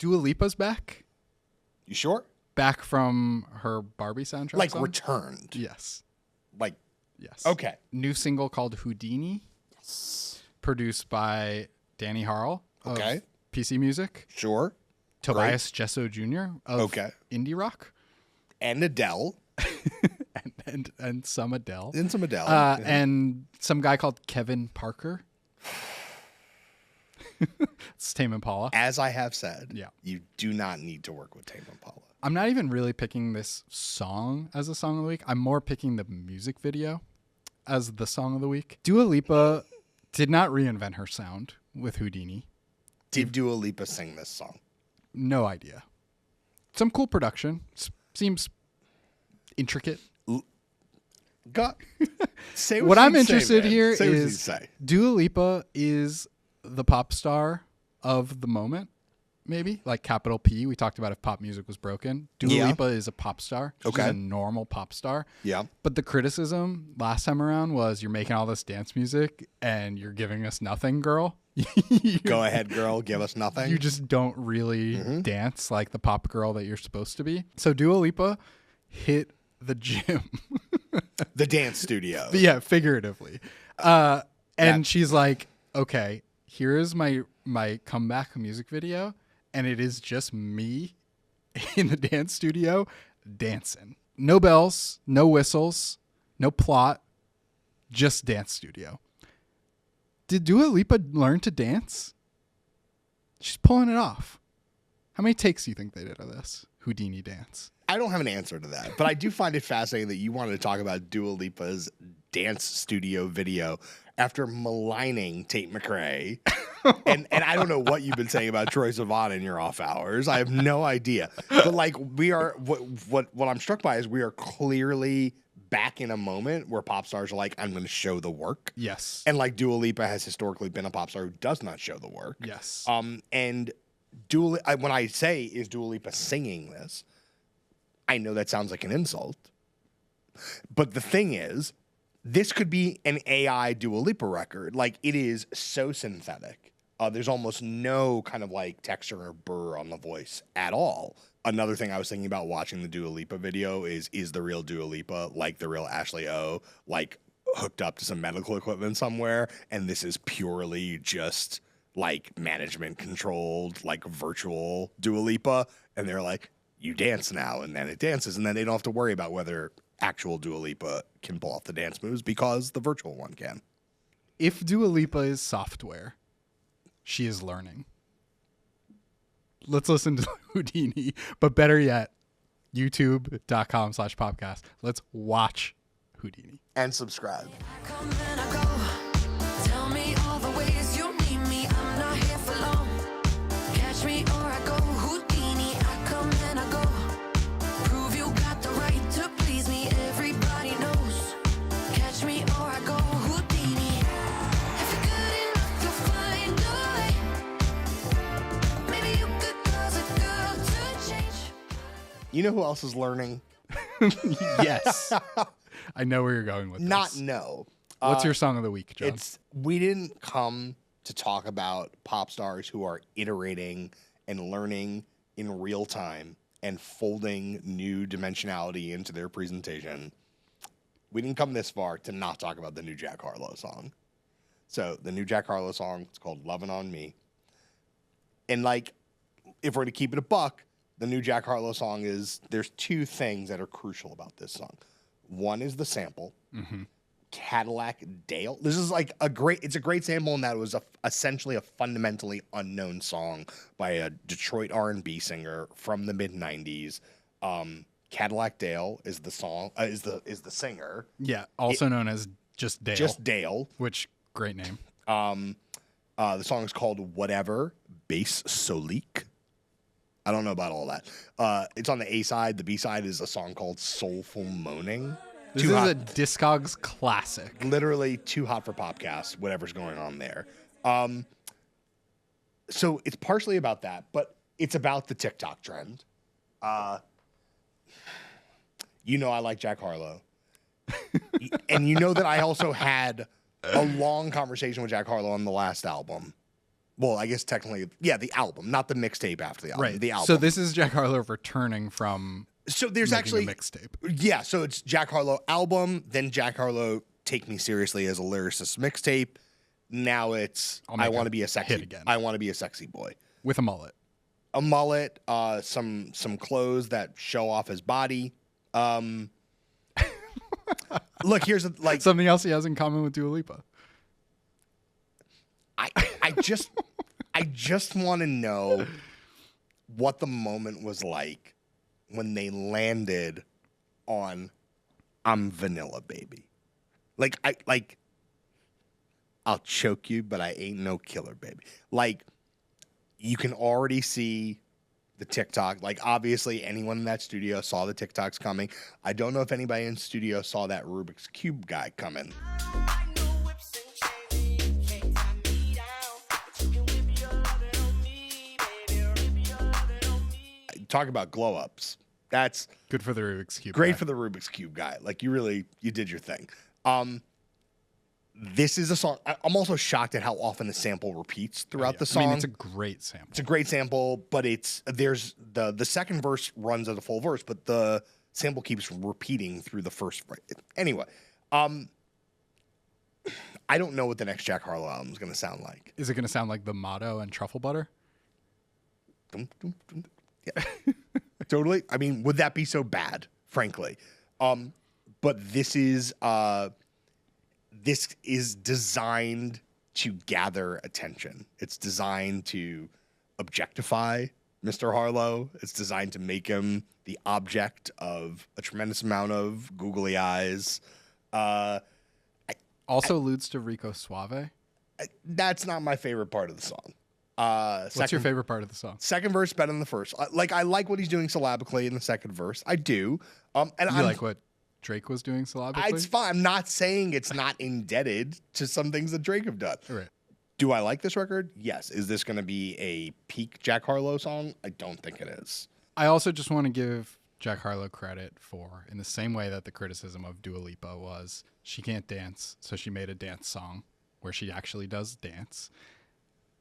Dua Lipa's back. You sure? Back from her Barbie soundtrack Like song? returned. Yes. Like, Yes. okay. New single called Houdini. Yes. Produced by Danny Harl of Okay. PC Music. Sure. Tobias Jesso Jr. of Indie Rock. And Adele. and some Adele. And some Adele. And some guy called Kevin Parker. It's Tame Impala. As I have said, Yeah. you do not need to work with Tame Impala. I'm not even really picking this song as a song of the week. I'm more picking the music video as the song of the week. Dua Lipa did not reinvent her sound with Houdini. Did Dua Lipa sing this song? No idea. Some cool production. Seems intricate. Say What I'm you'd interested say, here say what you'd is say. Dua Lipa is the pop star of the moment, maybe like capital P. We talked about if pop music was broken. Dua Lipa is a pop star. She's a normal pop star. Yeah. But the criticism last time around was you're making all this dance music and you're giving us nothing, girl. Go ahead, girl. Give us nothing. You just don't really dance like the pop girl that you're supposed to be. So Dua Lipa hit the gym. The dance studio. Yeah, figuratively. And she's like, okay, here is my comeback music video, and it is just me in the dance studio dancing. No bells, no whistles, no plot, just dance studio. Did Dua Lipa learn to dance? She's pulling it off. How many takes do you think they did of this Houdini dance? I don't have an answer to that, but I do find it fascinating that you wanted to talk about Dua Lipa's dance studio video after maligning Tate McRae. and I don't know what you've been saying about Troye Sivan in your off hours. I have no idea. But like we are what I'm struck by is we are clearly back in a moment where pop stars are like, I'm going to show the work. Yes. And like Dua Lipa has historically been a pop star who does not show the work. Yes. And when I say is Dua Lipa singing this, I know that sounds like an insult. But the thing is, this could be an AI Dua Lipa record. Like, it is so synthetic. There's almost no kind of like texture or burr on the voice at all. Another thing I was thinking about watching the Dua Lipa video is the real Dua Lipa like the real Ashley O, like hooked up to some medical equipment somewhere, and this is purely just like management controlled, like virtual Dua Lipa, and they're like, you dance now, and then it dances, and then they don't have to worry about whether actual Dua Lipa can pull off the dance moves because the virtual one can. If Dua Lipa is software, she is learning. Let's listen to Houdini, but better yet, youtube.com/popcast. Let's watch Houdini. And subscribe. You know who else is learning? Yes. I know where you're going with Not this. no. What's your song of the week, John? We didn't come to talk about pop stars who are iterating and learning in real time and folding new dimensionality into their presentation. We didn't come this far to not talk about the new Jack Harlow song. So the new Jack Harlow song, it's called Lovin On Me. And like, if we're to keep it a buck, the new Jack Harlow song there's two things that are crucial about this song. One is the sample, Cadillac Dale. This is like it's a great sample in that it was essentially a fundamentally unknown song by a Detroit R&B singer from the mid 90s. Cadillac Dale is the song, is the singer. Yeah, also known as just Dale. Just Dale. Which, great name. The song is called Whatever, Bass Solique. I don't know about all that. It's on the A side. The B side is a song called Soulful Moaning. This is a Discogs classic. Literally too hot for Popcast, whatever's going on there. So it's partially about that, but it's about the TikTok trend. You know I like Jack Harlow. And you know that I also had a long conversation with Jack Harlow on the last album Well, I guess technically, yeah, the album, not the mixtape after the album. Right. The album. So this is Jack Harlow returning from. So there's actually a mixtape. Yeah. So it's Jack Harlow album, then Jack Harlow Take Me Seriously as a Lyricist mixtape. Now it's I Want to Be a Sexy hit again. I Want to Be a Sexy Boy With a mullet. A mullet, some clothes that show off his body. Look, here's like something else he has in common with Dua Lipa. I just want to know what the moment was like when they landed on I'm Vanilla Baby. I'll choke you, but I ain't no killer, baby. Like, you can already see the TikTok. Like, obviously, anyone in that studio saw the TikToks coming. I don't know if anybody in the studio saw that Rubik's Cube guy coming. Talk about glow ups. That's good for the Rubik's Cube. Great for the Rubik's Cube guy. Like, you did your thing. This is a song. I'm also shocked at how often the sample repeats throughout the song. I mean, it's a great sample. It's a great sample, but there's the second verse runs as a full verse, but the sample keeps repeating through the first. Anyway, I don't know what the next Jack Harlow album is going to sound like. Is it going to sound like The Motto and Truffle Butter? Yeah, totally. I mean, would that be so bad? Frankly, but this is designed to gather attention. It's designed to objectify Mr. Harlow. It's designed to make him the object of a tremendous amount of googly eyes. Also alludes to Rico Suave. That's not my favorite part of the song. What's your favorite part of the song? Second verse better than the first. I like what he's doing syllabically in the second verse. I do. And you like what Drake was doing syllabically? It's fine. I'm not saying it's not indebted to some things that Drake have done. Right. Do I like this record? Yes. Is this going to be a peak Jack Harlow song? I don't think it is. I also just want to give Jack Harlow credit for, in the same way that the criticism of Dua Lipa was, she can't dance, so she made a dance song where she actually does dance.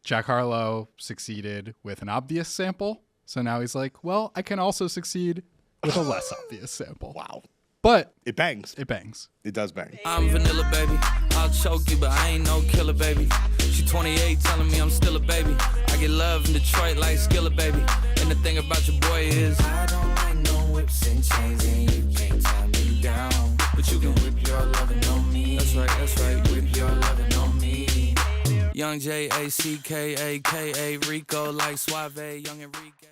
Jack Harlow succeeded with an obvious sample, so now he's like, well, I can also succeed with a less obvious sample. Wow. But it bangs. It bangs. It does bang. I'm vanilla, baby. I'll choke you, but I ain't no killer, baby. She 28, telling me I'm still a baby. I get love in Detroit like Skilla, baby. And the thing about your boy is I don't like no whips and chains, and you can't tie me down. But you can whip your lovin' on me. That's right. Whip your lovin' on me. Young J-A-C-K-A-K-A, Rico like Suave, Young Enrique.